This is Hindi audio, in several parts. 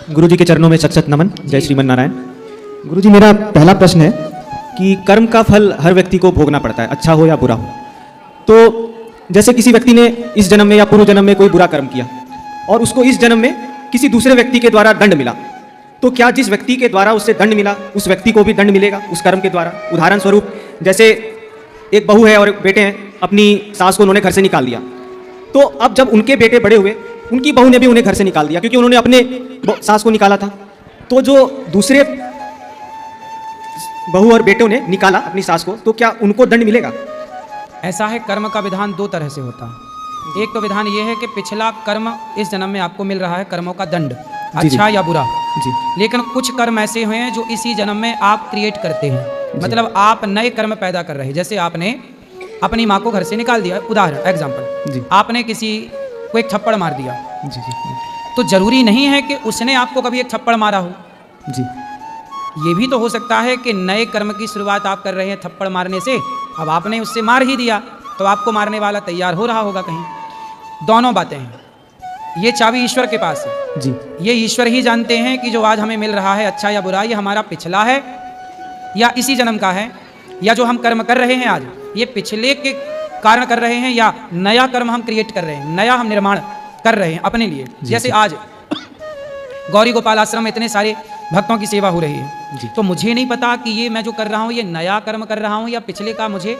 गुरुजी के चरणों में सत नमन। जय श्रीमन नारायण। गुरुजी, मेरा पहला प्रश्न है कि कर्म का फल हर व्यक्ति को भोगना पड़ता है, अच्छा हो या बुरा हो। तो जैसे किसी व्यक्ति ने इस जन्म में या पूर्व जन्म में कोई बुरा कर्म किया और उसको इस जन्म में किसी दूसरे व्यक्ति के द्वारा दंड मिला, तो क्या जिस व्यक्ति के द्वारा उससे दंड मिला उस व्यक्ति को भी दंड मिलेगा उस कर्म के द्वारा? उदाहरण स्वरूप, जैसे एक बहू है और एक बेटे हैं, अपनी सास को उन्होंने घर से निकाल दिया, तो अब जब उनके बेटे बड़े हुए, उनकी बहू ने भी उन्हें घर से निकाल दिया क्योंकि उन्होंने अपने सास को निकाला था। तो जो दूसरे बहू और बेटों ने निकाला अपनी सास को, तो क्या उनको दंड मिलेगा? ऐसा है, कर्म का विधान दो तरह से होता है। एक तो विधान ये है कि पिछला कर्म इस जन्म में आपको मिल रहा है, कर्मों का दंड, अच्छा या बुरा जी। लेकिन कुछ कर्म ऐसे हुए हैं जो इसी जन्म में आप क्रिएट करते हैं, मतलब आप नए कर्म पैदा कर रहे हैं। जैसे आपने अपनी माँ को घर से निकाल दिया, उदाहरण एग्जाम्पल, आपने किसी को एक थप्पड़ मार दिया जी जी, तो जरूरी नहीं है कि उसने आपको कभी एक थप्पड़ मारा हो जी। ये भी तो हो सकता है कि नए कर्म की शुरुआत आप कर रहे हैं थप्पड़ मारने से, अब आपने उससे मार ही दिया तो आपको मारने वाला तैयार हो रहा होगा कहीं। दोनों बातें हैं, ये चाबी ईश्वर के पास है जी। ये ईश्वर ही जानते हैं कि जो आज हमें मिल रहा है अच्छा या बुरा, ये हमारा पिछला है या इसी जन्म का है, या जो हम कर्म कर रहे हैं आज ये पिछले के कारण कर रहे हैं, या नया कर्म हम क्रिएट कर रहे हैं, नया हम निर्माण कर रहे हैं अपने लिए। जैसे आज गौरी गोपाल आश्रम में इतने सारे भक्तों की सेवा हो रही है, तो मुझे नहीं पता कि ये मैं जो कर रहा हूँ ये नया कर्म कर रहा हूँ या पिछले का मुझे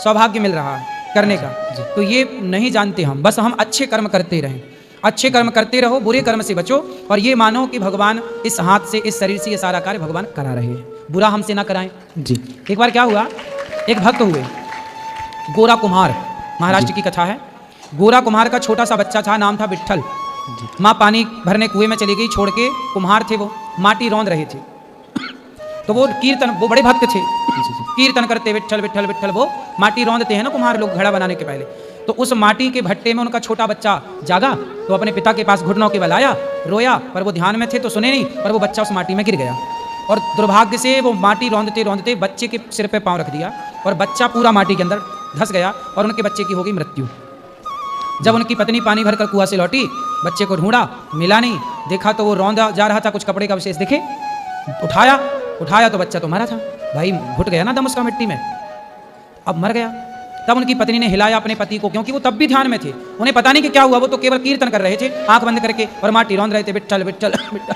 सौभाग्य मिल रहा है करने का, तो ये नहीं जानते हम। बस हम अच्छे कर्म करते रहें, अच्छे कर्म करते रहो, बुरे कर्म से बचो, और ये मानो कि भगवान इस हाथ से, इस शरीर से ये सारा कार्य भगवान करा रहे हैं, बुरा हमसे ना कराएं जी। एक बार क्या हुआ, एक भक्त हुए गोरा कुम्हार, महाराष्ट्र की कथा है। गोरा कुम्हार का छोटा सा बच्चा था, नाम था विट्ठल। माँ पानी भरने कुएं में चली गई छोड़ के, कुम्हार थे वो, माटी रौंद रहे थे। तो वो कीर्तन, वो बड़े भक्त थे, कीर्तन करते विट्ठल विट्ठल विट्ठल, वो माटी रौंदते हैं ना कुम्हार लोग घड़ा बनाने के पहले। तो उस माटी के भट्टे में उनका छोटा बच्चा जागा, तो अपने पिता के पास घुटनों के बल आया, रोया, पर वो ध्यान में थे तो सुने नहीं, पर वो बच्चा उस माटी में गिर गया और दुर्भाग्य से वो माटी रौंदते रौंदते बच्चे के सिर पे पाँव रख दिया और बच्चा पूरा माटी के अंदर धंस गया और उनके बच्चे की हो गई मृत्यु। जब उनकी पत्नी पानी भरकर कुआं से लौटी, बच्चे को ढूंढा, मिला नहीं, देखा तो वो रौंदा जा रहा था, कुछ कपड़े का विशेष दिखे, उठाया तो बच्चा तो मरा था। भाई घुट गया ना दम उसका मिट्टी में, अब मर गया। तब उनकी पत्नी ने हिलाया अपने पति को, क्योंकि वो तब भी ध्यान में थे, उन्हें पता नहीं कि क्या हुआ, वो तो केवल कीर्तन कर रहे थे आंख बंद करके और माटी रौंद रहे थे, विट्ठल विट्ठल विट्ठल।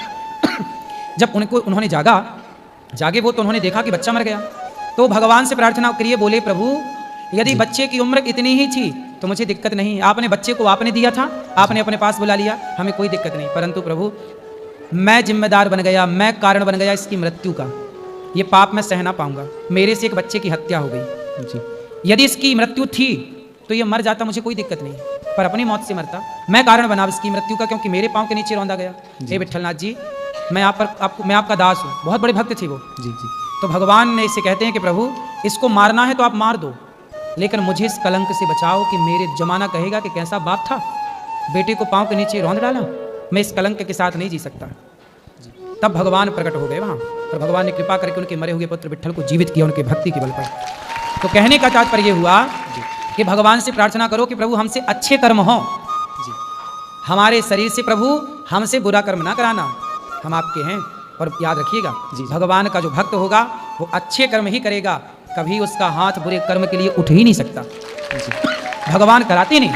जब उन्होंने जागे वो, तो उन्होंने देखा कि बच्चा मर गया। तो भगवान से प्रार्थना करिए, बोले प्रभु यदि बच्चे की उम्र इतनी ही थी तो मुझे दिक्कत नहीं, आपने बच्चे को आपने दिया था, आपने अपने पास बुला लिया, हमें कोई दिक्कत नहीं, परंतु प्रभु मैं जिम्मेदार बन गया, मैं कारण बन गया इसकी मृत्यु का, ये पाप मैं सह ना पाऊंगा, मेरे से एक बच्चे की हत्या हो गई जी। यदि इसकी मृत्यु थी तो ये मर जाता, मुझे कोई दिक्कत नहीं, पर अपनी मौत से मरता, मैं कारण बना इसकी मृत्यु का, क्योंकि मेरे पाँव के नीचे रौंदा गया। हे विट्ठलनाथ जी, मैं आपका दास हूँ। बहुत बड़े भक्त थे वो जी जी। तो भगवान ने इसे कहते हैं कि प्रभु इसको मारना है तो आप मार दो, लेकिन मुझे इस कलंक से बचाओ कि मेरे जमाना कहेगा कि कैसा बाप था, बेटे को पाँव के नीचे रौंद डाला, मैं इस कलंक के साथ नहीं जी सकता। तब भगवान प्रकट हो गए वहाँ, और भगवान ने कृपा करके उनके मरे हुए पुत्र विट्ठल को जीवित किया उनके भक्ति के बल पर। तो कहने का तात्पर्य हुआ कि भगवान से प्रार्थना करो कि प्रभु हमसे अच्छे कर्म हों, हमारे शरीर से प्रभु हमसे बुरा कर्म ना कराना, हम आपके हैं। और याद रखिएगा भगवान का जो भक्त होगा वो अच्छे कर्म ही करेगा, कभी उसका हाथ बुरे कर्म के लिए उठ ही नहीं सकता, भगवान कराते नहीं।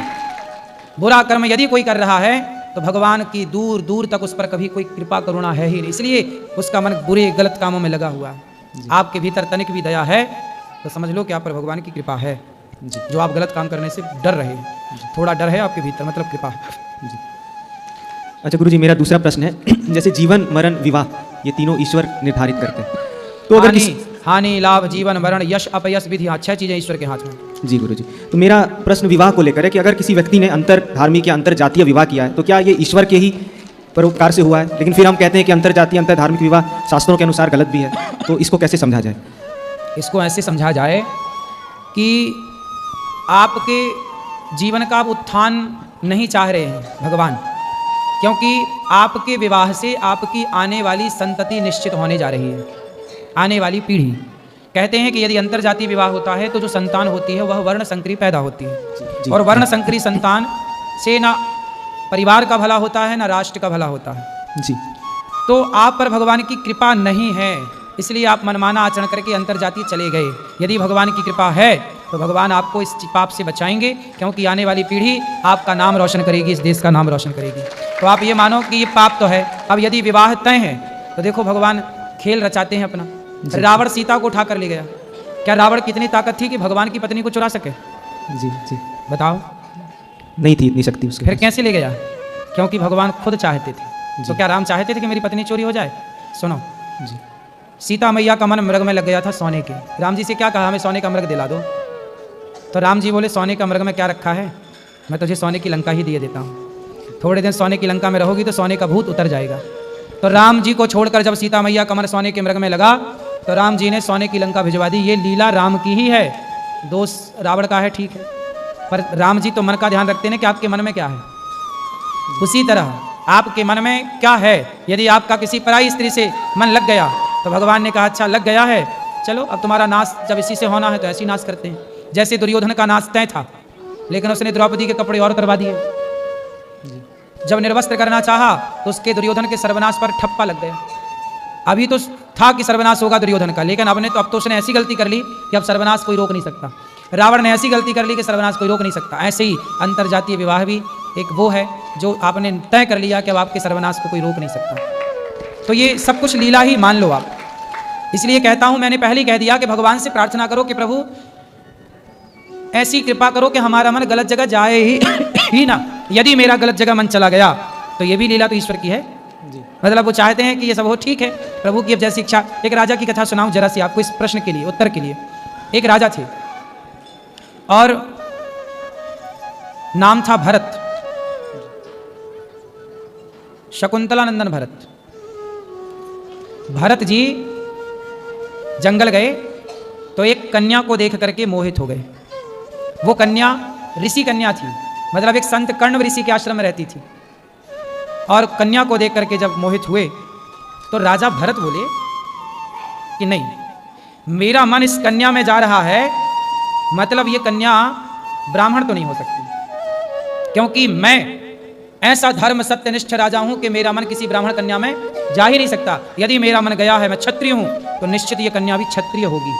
बुरा कर्म यदि कोई कर रहा है तो भगवान की दूर दूर तक उस पर कभी कोई कृपा करुणा है ही नहीं, इसलिए उसका मन बुरे गलत कामों में लगा हुआ है। आपके भीतर तनिक भी दया है तो समझ लो कि आप पर भगवान की कृपा है, जो आप गलत काम करने से डर रहे हैं, थोड़ा डर है आपके भीतर, मतलब कृपा है। अच्छा गुरुजी, मेरा दूसरा प्रश्न है, जैसे जीवन मरण विवाह ये तीनों ईश्वर निर्धारित करते हैं, तो अगर हानि लाभ जीवन मरण यश अपयश विधि, 6 चीजें ईश्वर के हाथ में जी। गुरुजी, तो मेरा प्रश्न विवाह को लेकर है कि अगर किसी व्यक्ति ने अंतर धार्मिक या अंतर जातीय विवाह किया है तो क्या ये ईश्वर के ही परोपकार से हुआ है? लेकिन फिर हम कहते हैं कि अंतर जातीय अंतर धार्मिक विवाह शास्त्रों के अनुसार गलत भी है, तो इसको कैसे समझा जाए? इसको ऐसे समझा जाए कि आपके जीवन का आप उत्थान नहीं चाह रहे हैं भगवान, क्योंकि आपके विवाह से आपकी आने वाली संतति निश्चित होने जा रही है, आने वाली पीढ़ी। कहते हैं कि यदि अंतरजातीय विवाह होता है तो जो संतान होती है वह वर्ण संकरी पैदा होती है, और वर्ण संकरी संतान से ना परिवार का भला होता है ना राष्ट्र का भला होता है जी। तो आप पर भगवान की कृपा नहीं है, इसलिए आप मनमाना आचरण करके अंतर्जातीय चले गए। यदि भगवान की कृपा है तो भगवान आपको इस पाप से बचाएंगे, क्योंकि आने वाली पीढ़ी आपका नाम रोशन करेगी, इस देश का नाम रोशन करेगी। तो आप ये मानो कि ये पाप तो है। अब यदि विवाह तय है तो देखो भगवान खेल रचाते हैं अपना। रावण सीता को उठा कर ले गया, क्या रावण की इतनी ताकत थी कि भगवान की पत्नी को चुरा सके? जी जी बताओ, नहीं थी इतनी शक्ति उसके फिर पास। कैसे ले गया? क्योंकि भगवान खुद चाहते थे। तो क्या राम चाहते थे कि मेरी पत्नी चोरी हो जाए? सुनो, जी सीता मैया का मन मृग में लग गया था सोने के। राम जी से क्या कहा, हमें सोने का मृग दिला दो। तो राम जी बोले, सोने का मृग में क्या रखा है, मैं तुझे सोने की लंका ही दिए देता हूँ। थोड़े दिन सोने की लंका में रहोगी तो सोने का भूत उतर जाएगा। तो राम जी को छोड़कर जब सीता मैया का मन सोने के मृग में लगा तो राम जी ने सोने की लंका भिजवा दी। ये लीला राम की ही है, दोष रावण का है, ठीक है, पर राम जी तो मन का ध्यान रखते हैं कि आपके मन में क्या है। उसी तरह आपके मन में क्या है, यदि आपका किसी पराई स्त्री से मन लग गया तो भगवान ने कहा अच्छा लग गया है, चलो अब तुम्हारा नाश जब इसी से होना है तो ऐसे ही नाश करते हैं। जैसे दुर्योधन का नाश तय था, लेकिन उसने द्रौपदी के कपड़े और करवा दिए। जब निर्वस्त्र करना चाहा तो उसके दुर्योधन के सर्वनाश पर ठप्पा लग गया। अभी तो था कि सर्वनाश होगा दुर्योधन का, लेकिन अब तो उसने ऐसी गलती कर ली कि अब सर्वनाश कोई रोक नहीं सकता। रावण ने ऐसी गलती कर ली कि सर्वनाश कोई रोक नहीं सकता। ऐसे ही अंतर्जातीय विवाह भी एक वो है जो आपने तय कर लिया कि अब आपके सर्वनाश को कोई रोक नहीं सकता। तो ये सब कुछ लीला ही मान लो आप। इसलिए कहता हूं, मैंने पहले ही कह दिया कि भगवान से प्रार्थना करो कि प्रभु ऐसी कृपा करो कि हमारा मन गलत जगह जाए ही ना। यदि मेरा गलत जगह मन चला गया तो ये भी लीला तो ईश्वर की है। मतलब वो चाहते हैं कि ये सब हो, ठीक है, प्रभु की अब जैसी इच्छा। एक राजा की कथा सुनाऊं जरा सी आपको इस प्रश्न के लिए, उत्तर के लिए। एक राजा थे और नाम था भरत, शकुंतला नंदन भरत। भरत जी जंगल गए तो एक कन्या को देख करके मोहित हो गए। वो कन्या ऋषि कन्या थी, मतलब एक संत कर्ण ऋषि के आश्रम में रहती थी। और कन्या को देख करके जब मोहित हुए तो राजा भरत बोले कि नहीं, मेरा मन इस कन्या में जा रहा है, मतलब ये कन्या ब्राह्मण तो नहीं हो सकती, क्योंकि मैं ऐसा धर्म सत्यनिष्ठ राजा हूं कि मेरा मन किसी ब्राह्मण कन्या में जा ही नहीं सकता। यदि मेरा मन गया है, मैं क्षत्रिय हूं, तो निश्चित ये कन्या भी क्षत्रिय होगी।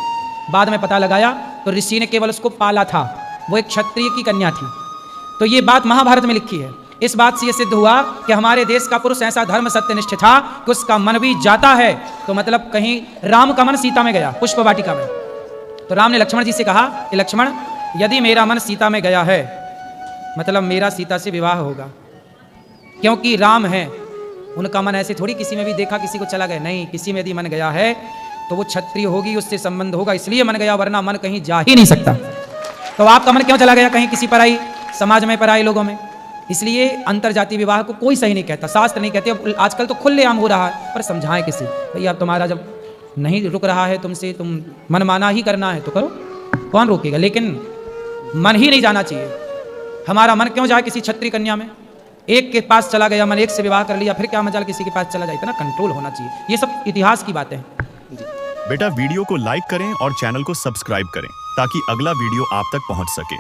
बाद में पता लगाया तो ऋषि ने केवल उसको पाला था, वो एक क्षत्रिय की कन्या थी। तो ये बात महाभारत में लिखी है। इस बात से ये सिद्ध हुआ कि हमारे देश का पुरुष ऐसा धर्म सत्यनिष्ठ था कि उसका मन भी जाता है, तो मतलब कहीं राम का मन सीता में गया, पुष्प वाटिका में। तो राम ने लक्ष्मण जी से कहा कि लक्ष्मण, यदि मेरा मन सीता में गया है, मतलब मेरा सीता से विवाह होगा, क्योंकि राम है, उनका मन ऐसे थोड़ी किसी में भी देखा किसी को चला गया, नहीं, किसी में यदि मन गया है तो वो क्षत्रिय होगी, उससे संबंध होगा, इसलिए मन गया, वरना मन कहीं जा ही नहीं सकता। तो आपका मन क्यों चला गया कहीं किसी पराई समाज में, पराई लोगों में? इसलिए अंतरजातीय विवाह को कोई सही नहीं कहता, शास्त्र नहीं कहते। अब आजकल तो खुलेआम हो रहा है, पर समझाएं किसी, भैया अब तुम्हारा जब नहीं रुक रहा है तुमसे, तुम मनमाना ही करना है तो करो, कौन रोकेगा, लेकिन मन ही नहीं जाना चाहिए। हमारा मन क्यों जाए किसी क्षत्रिय कन्या में? एक के पास चला गया मन, एक से विवाह कर लिया, फिर क्या मजाल किसी के पास चला जाए? इतना कंट्रोल होना चाहिए। ये सब इतिहास की बातें हैं। बेटा वीडियो को लाइक करें और चैनल को सब्सक्राइब करें ताकि अगला वीडियो आप तक पहुंच सके।